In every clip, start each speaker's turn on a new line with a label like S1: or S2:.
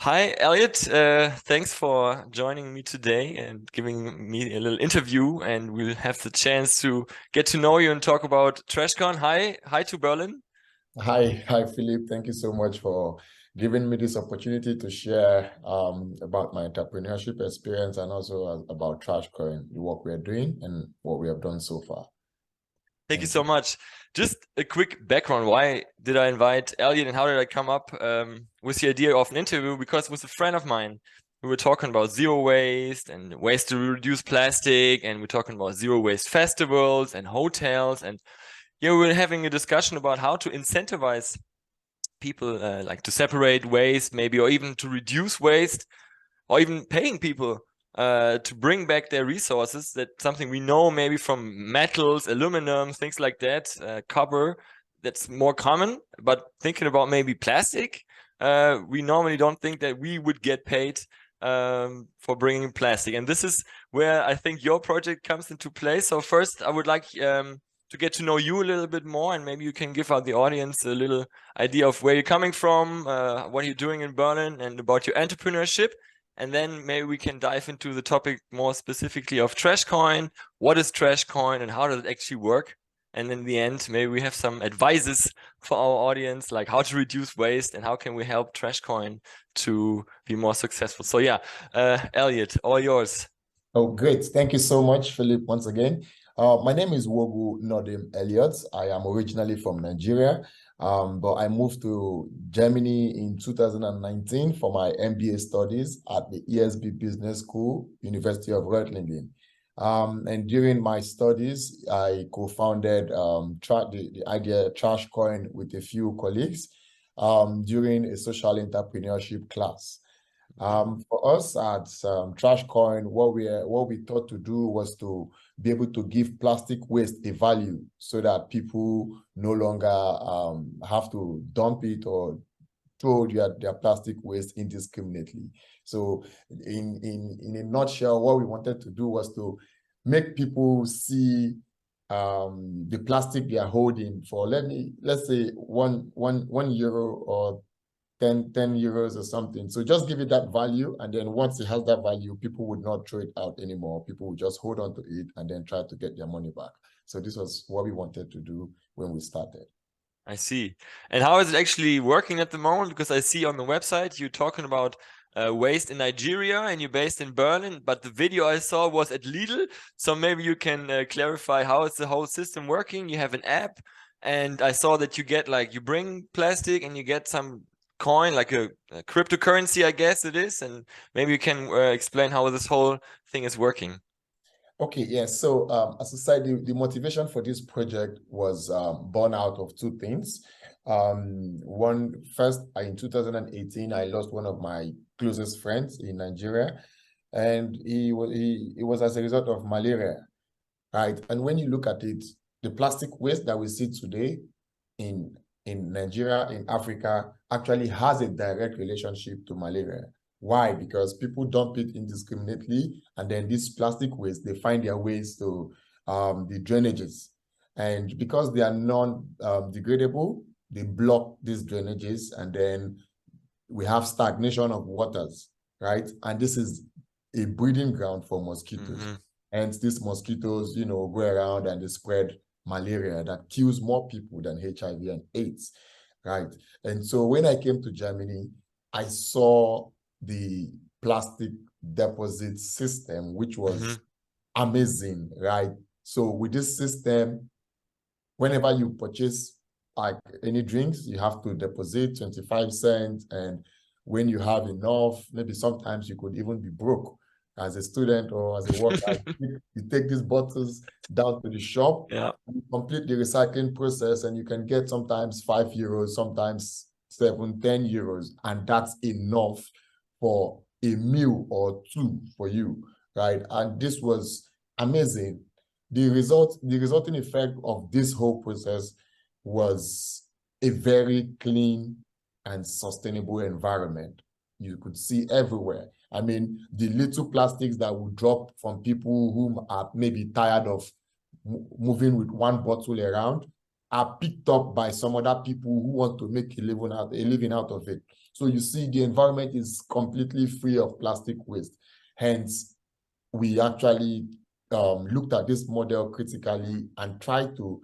S1: Hi, Elliot. Thanks for joining me today and giving me a little interview. And we'll have the chance to get to know you and talk about Trashcoin. Hi to Berlin.
S2: Hi, Philip. Thank you so much for giving me this opportunity to share about my entrepreneurship experience and also about Trashcoin, the work we're doing and what we have done so far.
S1: Thank you so much. Just a quick background. Why did I invite Elliot and how did I come up with the idea of an interview? Because with a friend of mine, we were talking about zero waste and ways to reduce plastic, and we're talking about zero waste festivals and hotels. And yeah, we were having a discussion about how to incentivize people like to separate waste maybe, or even to reduce waste, or even paying people to bring back their resources. That's something we know maybe from metals, aluminum, things like that, copper, that's more common. But thinking about maybe plastic, we normally don't think that we would get paid for bringing plastic. And this is where I think your project comes into play. So first, I would like to get to know you a little bit more, and maybe you can give out the audience a little idea of where you're coming from, what you're doing in Berlin, and about your entrepreneurship. And then maybe we can dive into the topic more specifically of Trashcoin. What is Trashcoin and how does it actually work? And in the end, maybe we have some advices for our audience, like how to reduce waste and how can we help Trashcoin to be more successful. So yeah, Elliot, all yours.
S2: Oh, great. Thank you so much, Philip, once again. My name is Wogu Nnodim Eliot. I am originally from Nigeria, but I moved to Germany in 2019 for my MBA studies at the ESB Business School, University of Reutlingen. And during my studies, I co-founded the idea Trashcoin with a few colleagues during a social entrepreneurship class. For us at Trashcoin, what we thought to do was to be able to give plastic waste a value so that people no longer have to dump it or throw their plastic waste indiscriminately. So in a nutshell, what we wanted to do was to make people see the plastic they are holding for, let's say one euro or 10 euros or something. So just give it that value. And then once it has that value, people would not throw it out anymore. People would just hold on to it and then try to get their money back. So this was what we wanted to do when we started.
S1: I see. And how is it actually working at the moment? Because I see on the website you're talking about waste in Nigeria and you're based in Berlin, but the video I saw was at Lidl. So maybe you can clarify how is the whole system working. You have an app, and I saw that you get you bring plastic and you get some coin, like a cryptocurrency, I guess it is. And maybe you can explain how this whole thing is working.
S2: Okay, yeah. So as I said, the motivation for this project was born out of two things. First, in 2018, I lost one of my closest friends in Nigeria, and it was as a result of malaria, right? And when you look at it, the plastic waste that we see today in Nigeria, in Africa, actually has a direct relationship to malaria. Why? Because people dump it indiscriminately, and then this plastic waste, they find their ways to the drainages. And because they are non-degradable, they block these drainages, and then we have stagnation of waters, right? And this is a breeding ground for mosquitoes. And these mosquitoes, go around and they spread malaria that kills more people than HIV and AIDS, right? And so when I came to Germany, I saw the plastic deposit system, which was amazing, right? So with this system, whenever you purchase like any drinks, you have to deposit 25 cents. And when you have enough, maybe sometimes you could even be broke as a student or as a worker. You take these bottles down to the shop, you complete the recycling process, and you can get sometimes 5 euros, sometimes 7, 10 euros. And that's enough for a meal or two for you, right? And this was amazing. The resulting effect of this whole process was a very clean and sustainable environment. You could see everywhere. I mean, the little plastics that would drop from people who are maybe tired of moving with one bottle around are picked up by some other people who want to make a living out of it. So you see, the environment is completely free of plastic waste. Hence, we actually looked at this model critically and tried to,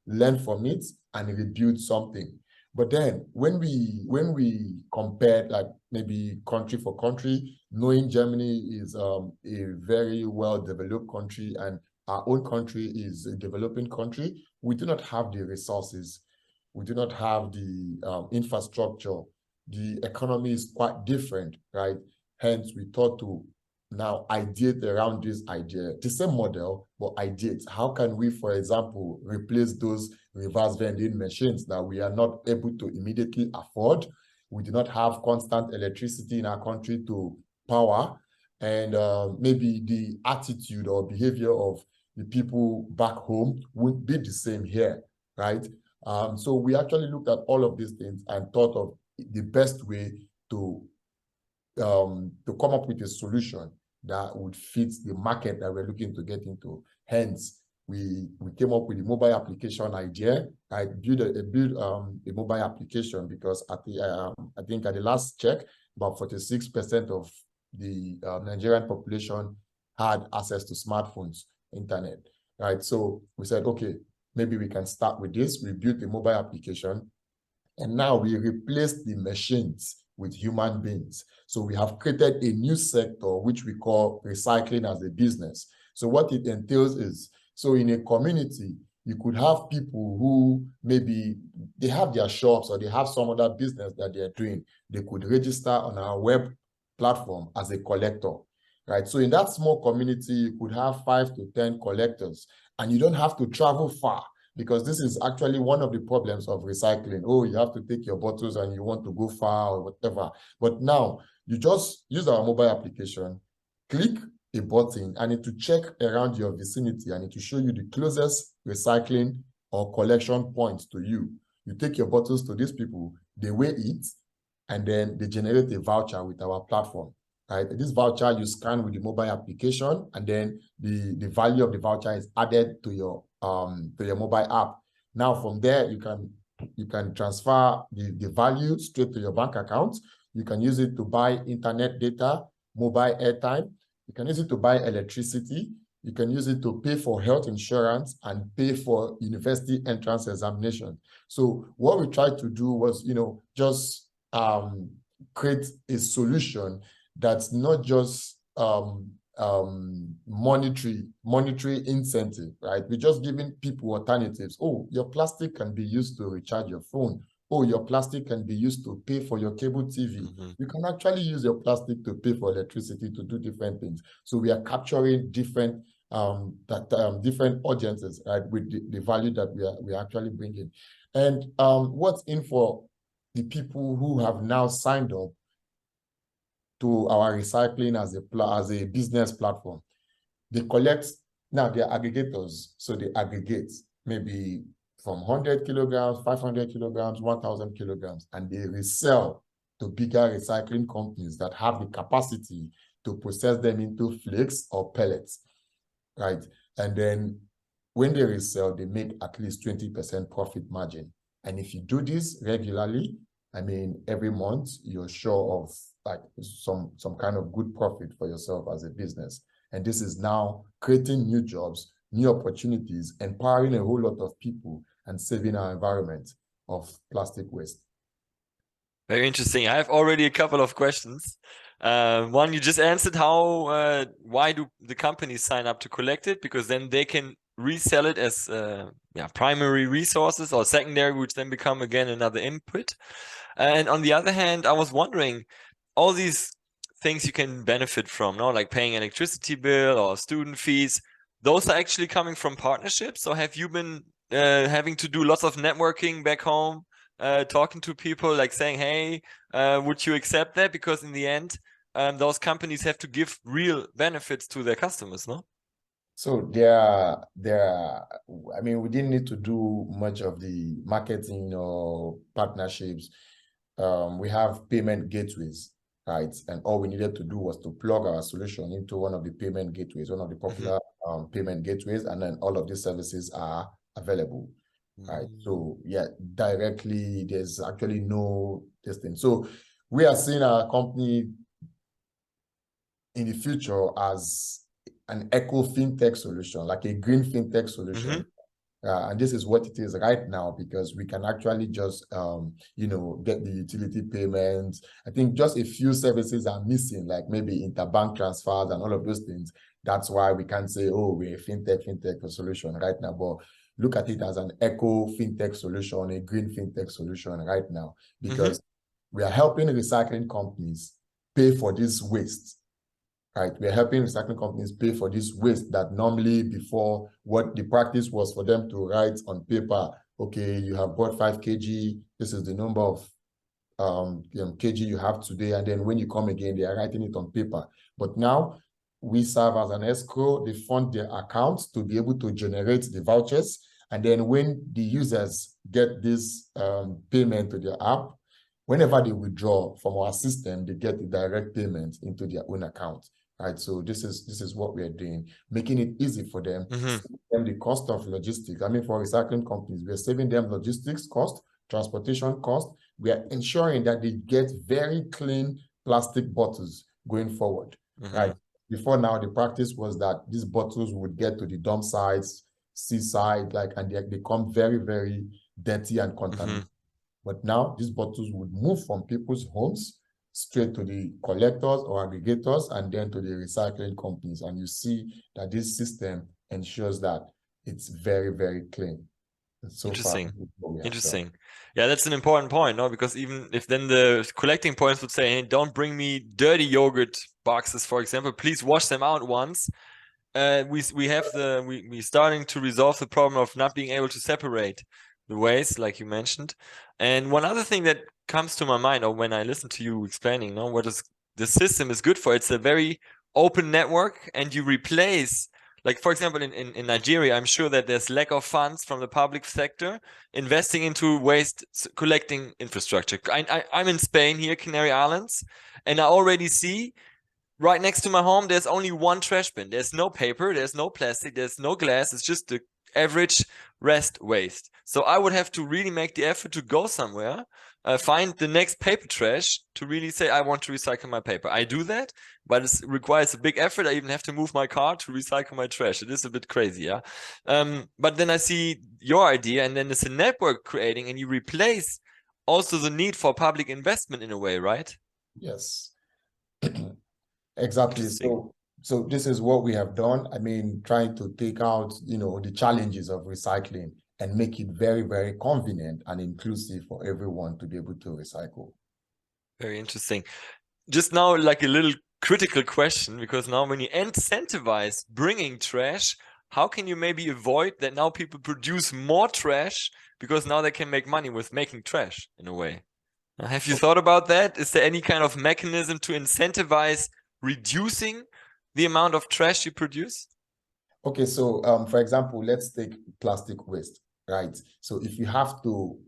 S2: learn from it and rebuild something. But then when we compared, like maybe country for country, knowing Germany is a very well-developed country and our own country is a developing country, we do not have the resources. We do not have the infrastructure. The economy is quite different, right? Hence, we thought to now ideate around this idea, the same model, but ideate. How can we, for example, replace those reverse vending machines that we are not able to immediately afford? We do not have constant electricity in our country to power, and maybe the attitude or behavior of the people back home would be the same here, right? So we actually looked at all of these things and thought of the best way to come up with a solution that would fit the market that we're looking to get into. Hence, we came up with a mobile application idea. I built a mobile application because at the I think at the last check, about 46% of the Nigerian population had access to smartphones, internet, right? So we said, okay, maybe we can start with this. We built a mobile application, and now we replaced the machines with human beings. So we have created a new sector, which we call recycling as a business. So what it entails is, so in a community, you could have people who maybe they have their shops or they have some other business that they're doing. They could register on our web platform as a collector, right? So in that small community, you could have 5 to 10 collectors, and you don't have to travel far, because this is actually one of the problems of recycling. Oh, you have to take your bottles and you want to go far or whatever. But now you just use our mobile application, click a button, and it will check around your vicinity and it will show you the closest recycling or collection point to you. You take your bottles to these people, they weigh it, and then they generate a voucher with our platform. Right? This voucher you scan with the mobile application, and then the value of the voucher is added to your mobile app. Now from there, you can transfer the value straight to your bank account. You can use it to buy internet data, mobile airtime. You can use it to buy electricity. You can use it to pay for health insurance and pay for university entrance examination. So what we tried to do was, just create a solution that's not just monetary incentive, right? We're just giving people alternatives. Oh, your plastic can be used to recharge your phone. Oh, your plastic can be used to pay for your cable TV. You can actually use your plastic to pay for electricity, to do different things. So we are capturing different different audiences, right, with the value that we are actually bringing. And what's in for the people who have now signed up to our recycling as a business platform? They collect, now they're aggregators, so they aggregate maybe from 100 kilograms, 500 kilograms, 1,000 kilograms, and they resell to bigger recycling companies that have the capacity to process them into flakes or pellets, right? And then when they resell, they make at least 20% profit margin. And if you do this regularly, I mean, every month, you're sure of like some kind of good profit for yourself as a business. And this is now creating new jobs, new opportunities, empowering a whole lot of people, and saving our environment of plastic waste.
S1: Very interesting. I have already a couple of questions. One, you just answered why do the companies sign up to collect it? Because then they can resell it as primary resources or secondary, which then become again another input. And on the other hand, I was wondering, all these things you can benefit from, no? Like paying an electricity bill or student fees, those are actually coming from partnerships. So have you been having to do lots of networking back home, talking to people, like saying, hey, would you accept that? Because in the end, those companies have to give real benefits to their customers, no?
S2: So I mean, we didn't need to do much of the marketing or partnerships. We have payment gateways, right? And all we needed to do was to plug our solution into one of the payment gateways, one of the popular payment gateways, and then all of these services are available, right? So yeah, directly, there's actually no testing. So we are seeing our company in the future as an eco fintech solution, like a green fintech solution. And this is what it is right now, because we can actually just, get the utility payments. I think just a few services are missing, like maybe interbank transfers and all of those things. That's why we can't say, oh, we're a fintech solution right now. But look at it as an eco fintech solution, a green fintech solution right now, because we are helping recycling companies pay for this waste. Right, we're helping recycling companies pay for this waste that normally before, what the practice was for them to write on paper, okay, you have bought 5 kg, this is the number of kg you have today, and then when you come again, they are writing it on paper. But now we serve as an escrow, they fund their accounts to be able to generate the vouchers, and then when the users get this payment to their app, whenever they withdraw from our system, they get the direct payment into their own account. Right, so this is what we are doing, making it easy for them, saving them the cost of logistics. I mean, for recycling companies, we are saving them logistics cost, transportation cost. We are ensuring that they get very clean plastic bottles going forward. Right. Before now, the practice was that these bottles would get to the dump sites, seaside, and they become very, very dirty and contaminated. But now these bottles would move from people's homes straight to the collectors or aggregators and then to the recycling companies. And you see that this system ensures that it's very, very clean. So
S1: Interesting.
S2: Far,
S1: Interesting. Yeah, that's an important point, no? Because even if then the collecting points would say, hey, don't bring me dirty yogurt boxes, for example, please wash them out once. We starting to resolve the problem of not being able to separate the waste, like you mentioned. And one other thing that comes to my mind, or when I listen to you explaining, what is the system is good for, it's a very open network, and you replace, like for example, in Nigeria, I'm sure that there's lack of funds from the public sector investing into waste collecting infrastructure. I'm in Spain here, Canary Islands, and I already see right next to my home, there's only one trash bin. There's no paper, there's no plastic, there's no glass. It's just the average rest waste. So I would have to really make the effort to go somewhere, find the next paper trash to really say, I want to recycle my paper. I do that, but it requires a big effort. I even have to move my car to recycle my trash. It is a bit crazy, yeah? But then I see your idea, and then there's a network creating, and you replace also the need for public investment in a way, right?
S2: Yes. Exactly. So this is what we have done. I mean, trying to take out, the challenges of recycling and make it very, very convenient and inclusive for everyone to be able to recycle.
S1: Very interesting. Just now, like a little critical question, because now when you incentivize bringing trash, how can you maybe avoid that now people produce more trash because now they can make money with making trash in a way? Have you thought about that? Is there any kind of mechanism to incentivize reducing the amount of trash you produce?
S2: Okay, so for example, let's take plastic waste, right? So if you have to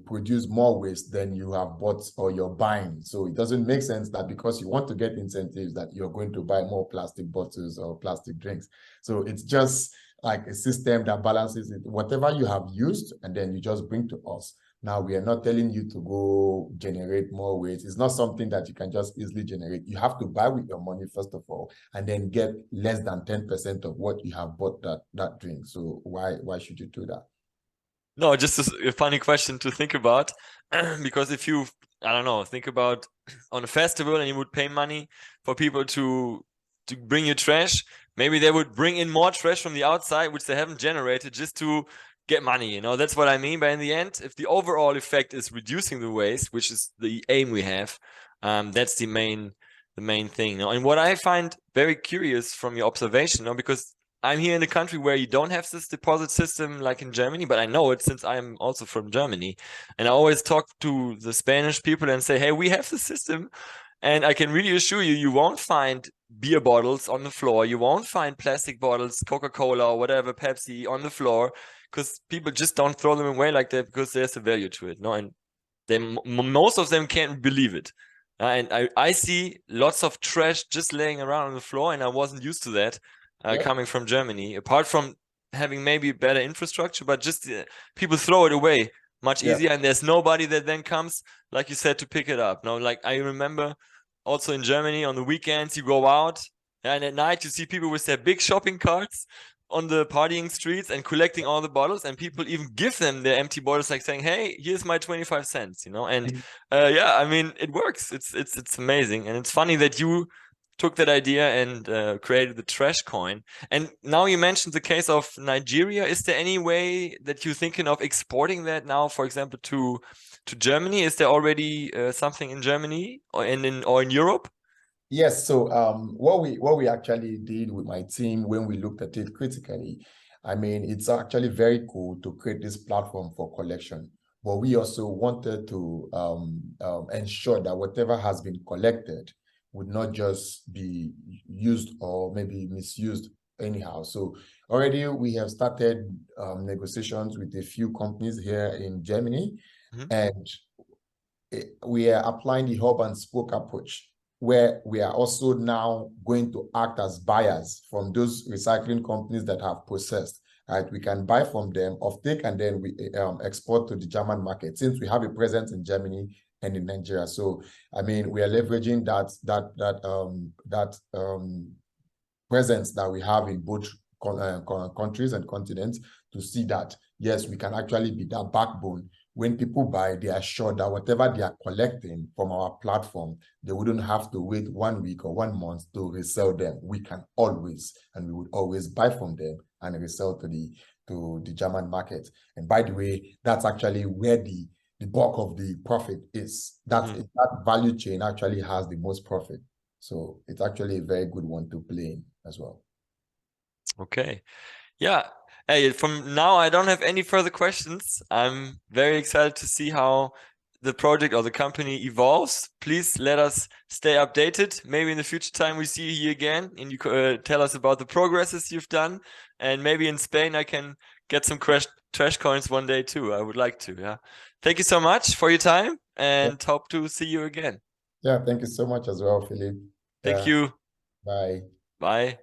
S2: produce more waste than you have bought or you're buying, so it doesn't make sense that because you want to get incentives that you're going to buy more plastic bottles or plastic drinks. So it's just like a system that balances it. Whatever you have used, and then you just bring to us. Now, we are not telling you to go generate more waste. It's not something that you can just easily generate. You have to buy with your money, first of all, and then get less than 10% of what you have bought that drink. So why should you do that?
S1: No, just a funny question to think about. Because if you, I don't know, think about on a festival and you would pay money for people to bring you trash, maybe they would bring in more trash from the outside, which they haven't generated, just to get money, that's what I mean. But in the end, if the overall effect is reducing the waste, which is the aim we have, that's the main thing. And what I find very curious from your observation, because I'm here in a country where you don't have this deposit system like in Germany, but I know it since I'm also from Germany, and I always talk to the Spanish people and say, hey, we have the system. And I can really assure you, you won't find beer bottles on the floor. You won't find plastic bottles, Coca-Cola or whatever, Pepsi on the floor, because people just don't throw them away like that because there's a value to it. And most of them can't believe it. And I see lots of trash just laying around on the floor, and I wasn't used to that coming from Germany. Apart from having maybe better infrastructure, but just people throw it away much
S2: Yeah.
S1: easier, and there's nobody that then comes, like you said, to pick it up. No, like I remember also in Germany on the weekends you go out, and at night you see people with their big shopping carts on the partying streets and collecting all the bottles, and people even give them their empty bottles, like saying, "Hey, here's my 25 cents," you know. And yeah, I mean, it works. It's amazing, and it's funny that you took that idea and created the Trashcoin. And now you mentioned the case of Nigeria. Is there any way that you're thinking of exporting that now, for example, to Germany? Is there already something in Germany or in Europe?
S2: Yes, so what we actually did with my team when we looked at it critically, I mean, it's actually very cool to create this platform for collection, but we also wanted to ensure that whatever has been collected would not just be used or maybe misused anyhow. So already we have started negotiations with a few companies here in Germany, and we are applying the hub and spoke approach, where we are also now going to act as buyers from those recycling companies that have processed. Right, we can buy from them, offtake, and then we export to the German market, since we have a presence in Germany and in Nigeria. So, I mean, we are leveraging that presence that we have in both countries and continents to see that, yes, we can actually be that backbone. When people buy, they are sure that whatever they are collecting from our platform, they wouldn't have to wait 1 week or 1 month to resell them. We can always, and we would always buy from them and resell to the German market. And by the way, that's actually where the bulk of the profit is. That value chain actually has the most profit. So it's actually a very good one to play in as well.
S1: Okay. Yeah. Hey, from now I don't have any further questions. I'm very excited to see how the project or the company evolves. Please let us stay updated. Maybe in the future time we see you here again and you tell us about the progresses you've done. And maybe in Spain I can get some trash coins one day too. I would like to. Yeah. Thank you so much for your time and hope to see you again.
S2: Yeah, thank you so much as well, Philip.
S1: Thank you.
S2: Bye.
S1: Bye.